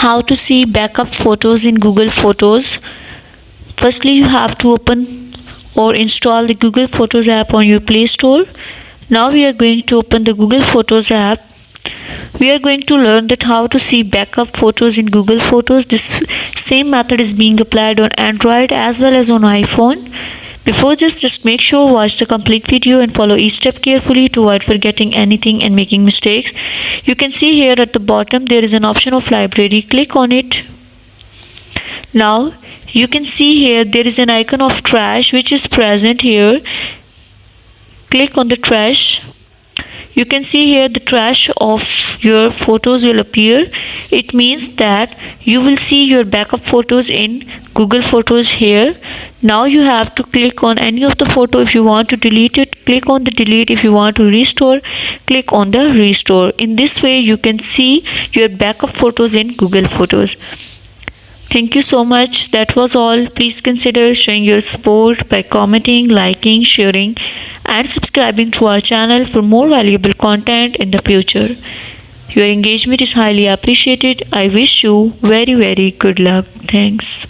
How to see backup photos in Google Photos. Firstly, you have to open or install the Google Photos app on your Play Store. Now we are going to open the Google Photos app. We are going to learn that how to see backup photos in Google Photos. This same method is being applied on Android as well as on iPhone. Before just make sure watch the complete video and follow each step carefully to avoid forgetting anything and making mistakes. You can see here at the bottom there is an option of library. Click on it. Now you can see here there is an icon of trash which is present here. Click on the trash. You can see here the trash of your photos will appear. It means that you will see your backup photos in Google Photos here. Now you have to click on any of the photo. If you want to delete it, click on the delete. If you want to restore, click on the restore. In this way you can see your backup photos in Google Photos. Thank you so much. That was all. Please consider showing your support by commenting, liking, sharing and subscribing to our channel for more valuable content in the future. Your engagement is highly appreciated. I wish you very good luck. Thanks.